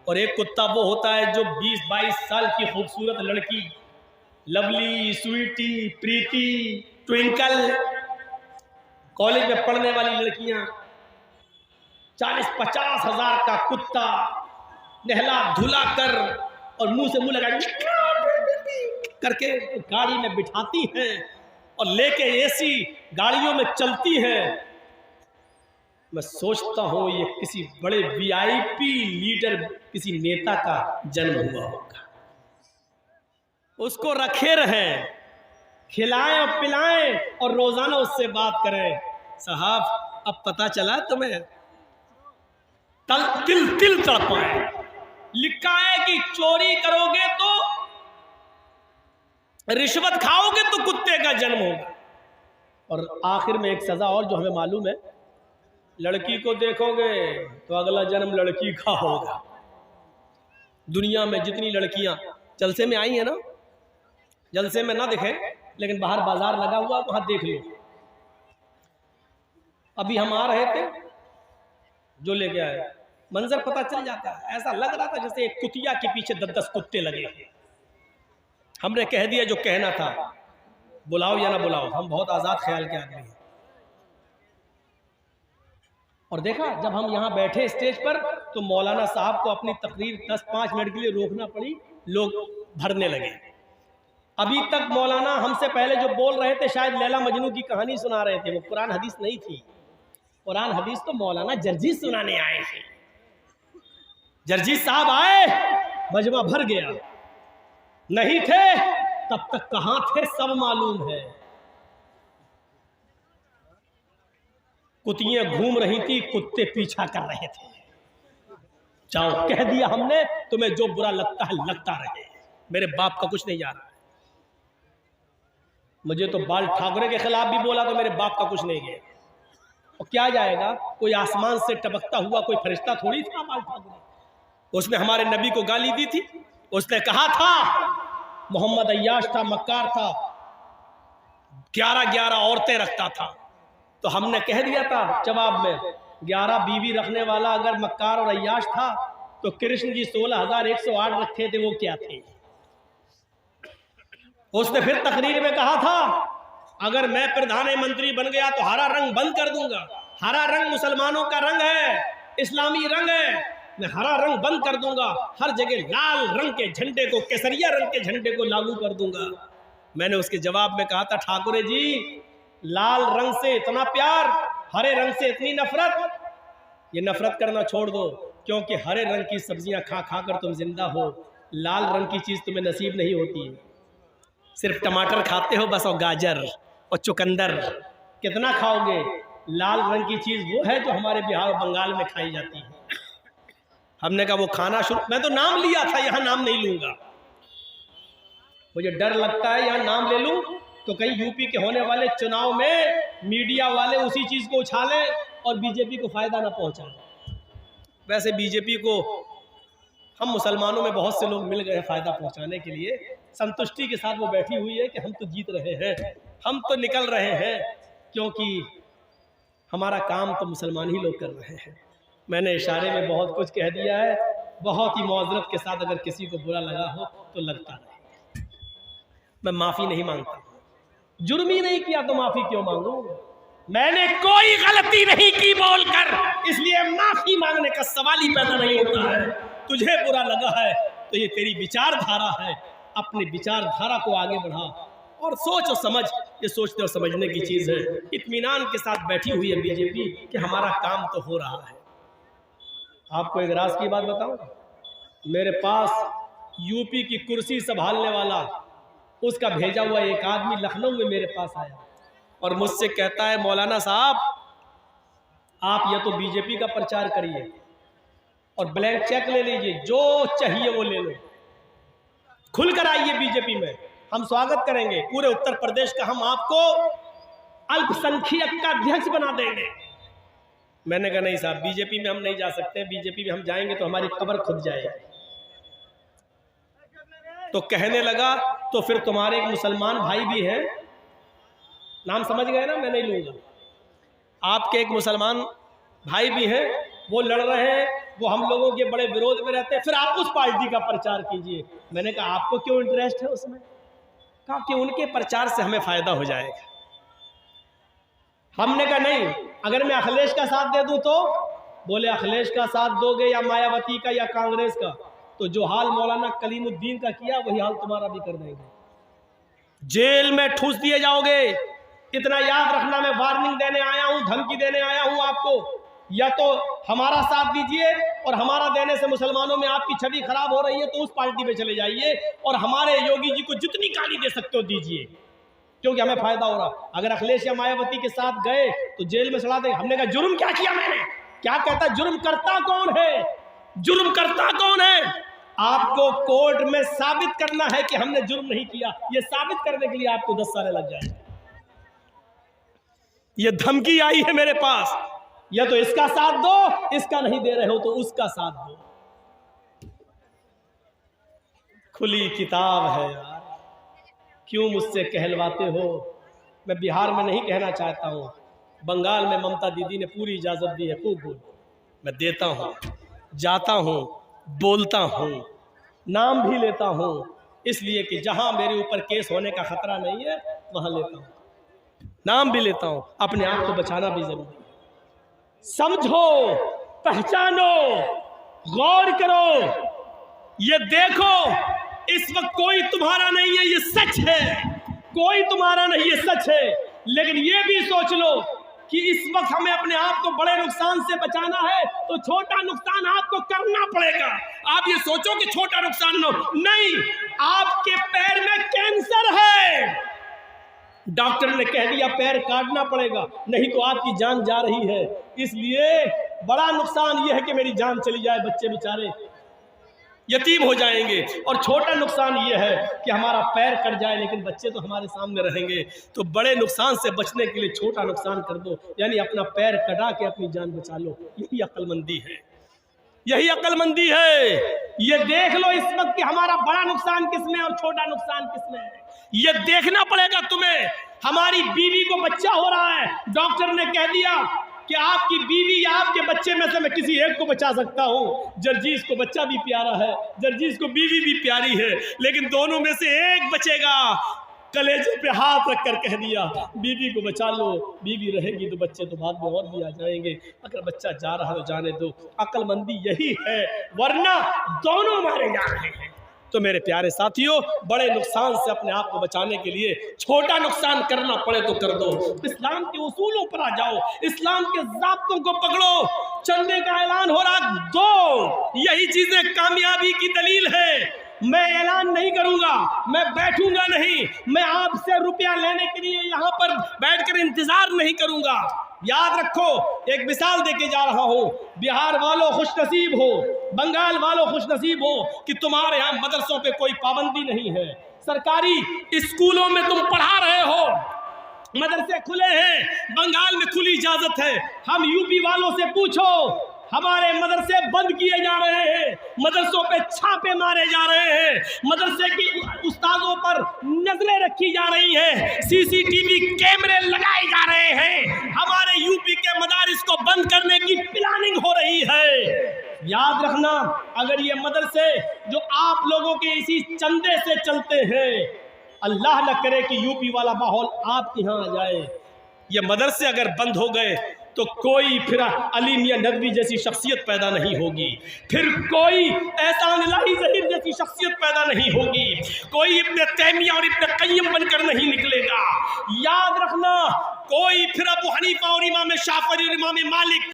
और एक कुत्ता वो होता है जो 20-22 साल की खूबसूरत लड़की, लवली, स्वीटी, प्रीति, ट्विंकल, कॉलेज में पढ़ने वाली लड़कियां, 40-50 हजार का कुत्ता नहला धुला कर और मुंह से मुंह लगा करके गाड़ी में बिठाती हैं और लेके एसी गाड़ियों में चलती हैं। मैं सोचता हूं ये किसी बड़े वीआईपी लीडर, किसी नेता का जन्म हुआ होगा। उसको रखे रहें, खिलाएं और पिलाएं और रोजाना उससे बात करें। साहब अब पता चला तुम्हें, तिल तिल तड़पाए। लिखा है कि चोरी करोगे तो, रिश्वत खाओगे तो कुत्ते का जन्म होगा। और आखिर में एक सजा और जो हमें मालूम है, लड़की को देखोगे तो अगला जन्म लड़की का होगा। दुनिया में जितनी लड़कियां जलसे में आई है ना, जलसे में ना दिखे लेकिन बाहर बाजार लगा हुआ वहां देख लो। अभी हम आ रहे थे, जो लेके आए मंजर पता चल जाता है। ऐसा लग रहा था जैसे एक कुतिया के पीछे 10-10 कुत्ते लगे। हमने कह दिया जो कहना था, बुलाओ या ना बुलाओ, हम बहुत आजाद ख्याल के आदमी हैं। और देखा जब हम यहाँ बैठे स्टेज पर तो मौलाना साहब को अपनी तकरीर 10-5 मिनट के लिए रोकना पड़ी, लोग भरने लगे। अभी तक मौलाना हमसे पहले जो बोल रहे थे शायद लैला मजनू की कहानी सुना रहे थे, वो कुरान हदीस नहीं थी। कुरान हदीस तो मौलाना जर्जीस सुनाने आए थे। जर्जीस साहब आए, मजमा भर गया। नहीं थे तब तक कहां थे सब मालूम है। कुतियां घूम रही थी, कुत्ते पीछा कर रहे थे। जाओ, कह दिया हमने, तुम्हें जो बुरा लगता है लगता रहे, मेरे बाप का कुछ नहीं जा रहा है। मुझे तो बाल ठाकरे के खिलाफ भी बोला तो मेरे बाप का कुछ नहीं गया। और क्या जाएगा, कोई आसमान से टपकता हुआ कोई फरिश्ता थोड़ी था बाल ठाकरे। उसने हमारे नबी को गाली दी थी। उसने कहा था मोहम्मद अय्याश था, मक्कार था, 11-11 औरतें रखता था। तो हमने कह दिया था जवाब में, 11 बीवी रखने वाला अगर मक्कार और अय्याश था तो कृष्ण जी 16,108 रखे थे, वो क्या थे। उसने फिर तकरीर में कहा था अगर मैं प्रधानमंत्री बन गया तो हरा रंग बंद कर दूंगा। हरा रंग मुसलमानों का रंग है, इस्लामी रंग है, मैं हरा रंग बंद कर दूंगा। हर जगह लाल रंग के झंडे को, केसरिया रंग के झंडे को लागू कर दूंगा। मैंने उसके जवाब में कहा था ठाकुरे जी, लाल रंग से इतना प्यार, हरे रंग से इतनी नफरत, ये नफरत करना छोड़ दो, क्योंकि हरे रंग की सब्जियां खा खा कर तुम जिंदा हो, लाल रंग की चीज तुम्हें नसीब नहीं होती है। सिर्फ टमाटर खाते हो बस, और गाजर और चुकंदर, कितना खाओगे। लाल रंग की चीज वो है जो हमारे बिहार और बंगाल में खाई जाती है। हमने कहा वो खाना शुरू, मैं तो नाम लिया था, यहां नाम नहीं लूंगा, मुझे डर लगता है यहां नाम ले लूं तो कहीं यूपी के होने वाले चुनाव में मीडिया वाले उसी चीज को उछालें और बीजेपी को फायदा ना पहुंचाएं। वैसे बीजेपी को हम मुसलमानों में बहुत से लोग मिल गए फायदा पहुंचाने के लिए, संतुष्टि के साथ वो बैठी हुई है कि हम तो जीत रहे हैं, हम तो निकल रहे हैं, क्योंकि हमारा काम तो मुसलमान ही लोग कर रहे हैं। मैंने इशारे में बहुत कुछ कह दिया है, बहुत ही मौजरत के साथ अगर किसी को बुरा लगा हो तो लगता रहे। मैं माफी नहीं मांगता, जुर्म ही नहीं किया तो माफी क्यों मांगू। मैंने कोई गलती नहीं की बोलकर, इसलिए माफी मांगने का सवाल ही पैदा नहीं होता है। तुझे बुरा लगा है तो ये तेरी विचारधारा है, अपनी विचारधारा को आगे बढ़ा और सोच और समझ, ये सोचने और समझने की चीज है। इत्मीनान के साथ बैठी हुई है बीजेपी कि हमारा काम तो हो रहा है। आपको एक राज की बात बताऊं, मेरे पास यूपी की कुर्सी संभालने वाला, उसका भेजा हुआ एक आदमी लखनऊ में मेरे पास आया और मुझसे कहता है मौलाना साहब आप या तो बीजेपी का प्रचार करिए और ब्लैंक चेक ले लीजिए, जो चाहिए वो ले लो, खुलकर आइए बीजेपी में, हम स्वागत करेंगे। पूरे उत्तर प्रदेश का हम आपको अल्पसंख्यक का अध्यक्ष बना देंगे। मैंने कहा नहीं साहब, बीजेपी में हम नहीं जा सकते, बीजेपी में हम जाएंगे तो हमारी कब्र खुद जाएगी। तो कहने लगा तो फिर तुम्हारे एक मुसलमान भाई भी हैं, नाम समझ गए ना, मैं नहीं लूंगा, आपके एक मुसलमान भाई भी हैं, वो लड़ रहे हैं, वो हम लोगों के बड़े विरोध में रहते हैं, फिर आप उस पार्टी का प्रचार कीजिए। मैंने कहा आपको क्यों इंटरेस्ट है उसमें? कहा कि उनके प्रचार से हमें फायदा हो जाएगा। हमने कहा नहीं, अगर मैं अखिलेश का साथ दे दूं तो? बोले अखिलेश का साथ दोगे या मायावती का या कांग्रेस का, तो जो हाल मौलाना कलीमुद्दीन का किया वही हाल तुम्हारा भी कर देंगे, जेल में ठूस दिए जाओगे। इतना याद रखना, मैं वार्निंग देने आया हूं, धमकी देने आया हूं आपको। या तो हमारा साथ दीजिए और हमारा देने से मुसलमानों में आपकी छवि खराब हो रही है तो उस पार्टी में चले जाइए और हमारे योगी जी को जितनी गाली दे सकते हो दीजिए, क्योंकि हमें फायदा हो रहा। अगर अखिलेश या मायावती के साथ गए तो जेल में चढ़ा देंगे। हमने कहा जुर्म क्या किया मैंने? क्या कहता, जुर्म करता कौन है? जुर्म करता कौन है? आपको कोर्ट में साबित करना है कि हमने जुर्म नहीं किया। ये साबित करने के लिए आपको 10 साल लग जाएंगे। ये धमकी आई है मेरे पास, या तो इसका साथ दो, इसका नहीं दे रहे हो तो उसका साथ दो। खुली किताब है यार, क्यों मुझसे कहलवाते हो? मैं बिहार में नहीं कहना चाहता हूं, बंगाल में ममता दीदी ने पूरी इजाजत दी है, खूब बोल। मैं देता हूं, जाता हूं, बोलता हूं, नाम भी लेता हूं, इसलिए कि जहां मेरे ऊपर केस होने का खतरा नहीं है वहां लेता हूं, नाम भी लेता हूं। अपने आप को बचाना भी जरूरी है। समझो, पहचानो, गौर करो, ये देखो, इस वक्त कोई तुम्हारा नहीं है, ये सच है। कोई तुम्हारा नहीं, ये सच है। लेकिन ये भी सोच लो कि इस वक्त हमें अपने आप को बड़े नुकसान से बचाना है तो छोटा नुकसान आपको करना पड़ेगा। आप ये सोचो कि छोटा नुकसान नहीं, आपके पैर में कैंसर है, डॉक्टर ने कह दिया पैर काटना पड़ेगा, नहीं तो आपकी जान जा रही है। इसलिए बड़ा नुकसान यह है कि मेरी जान चली जाए, बच्चे बेचारे यतीम हो जाएंगे, और छोटा नुकसान यह है कि हमारा पैर कट जाए लेकिन बच्चे तो हमारे सामने रहेंगे। तो बड़े नुकसान से बचने के लिए छोटा नुकसान कर दो, यानी अपना पैर कटा के अपनी जान बचा लो। यही अक्लमंदी है, यही अक्लमंदी है। ये देख लो इस वक्त कि हमारा बड़ा नुकसान किसमें और छोटा नुकसान किसमें है, ये देखना पड़ेगा तुम्हें। हमारी बीवी को बच्चा हो रहा है, डॉक्टर ने कह दिया कि आपकी बीवी या आपके बच्चे में से मैं किसी एक को बचा सकता हूं। जर्जीस को बच्चा भी प्यारा है, जर्जीस को बीवी भी प्यारी है, लेकिन दोनों में से एक बचेगा। कलेजे पे हाथ रखकर कह दिया बीवी को बचा लो, बीवी रहेगी तो बच्चे तो बाद में और भी आ जाएंगे, अगर बच्चा जा रहा है तो जाने दो। अक्लमंदी यही है, वरना दोनों मारे जा रहे हैं। तो मेरे प्यारे साथियों, बड़े नुकसान से अपने आप को बचाने के लिए छोटा नुकसान करना पड़े तो कर दो। इस्लाम के उसूलों पर आ जाओ, इस्लाम के ज़ाब्तों को पकड़ो। चंदे का ऐलान हो रहा, दो, यही चीजें कामयाबी की दलील है। मैं ऐलान नहीं करूंगा, मैं बैठूंगा नहीं, मैं आपसे रुपया लेने के लिए यहाँ पर बैठकर इंतजार नहीं करूंगा। याद रखो, एक मिसाल देके जा रहा हूं, बिहार वालों खुशनसीब हो, बंगाल वालों खुशनसीब हो कि तुम्हारे यहाँ मदरसों पे कोई पाबंदी नहीं है। सरकारी स्कूलों में तुम पढ़ा रहे हो, मदरसे खुले हैं, बंगाल में खुली इजाजत है। हम यूपी वालों से पूछो, हमारे मदरसे बंद किए जा रहे हैं, मदरसों पे छापे मारे जा रहे हैं, मदरसे की उस्तादों पर नजरें रखी जा रही हैं, सीसीटीवी कैमरे लगाए जा रहे हैं, हमारे यूपी के मदारिस को बंद करने की प्लानिंग हो रही है। याद रखना, अगर ये मदरसे जो आप लोगों के इसी चंदे से चलते हैं, अल्लाह न करे कि यूपी वाला माहौल आपके यहाँ आ जाए, ये मदरसे अगर बंद हो गए तो कोई फिर अली मियां नदवी जैसी शख्सियत पैदा नहीं होगी, फिर कोई एहसान इलाही ज़हीर जैसी शख्सियत पैदा नहीं होगी, कोई इब्न तैमिया और इब्न क़य्यम बनकर नहीं निकलेगा। याद रखना, कोई फिर अबू हनीफा और इमाम शाफ़िई और इमाम मालिक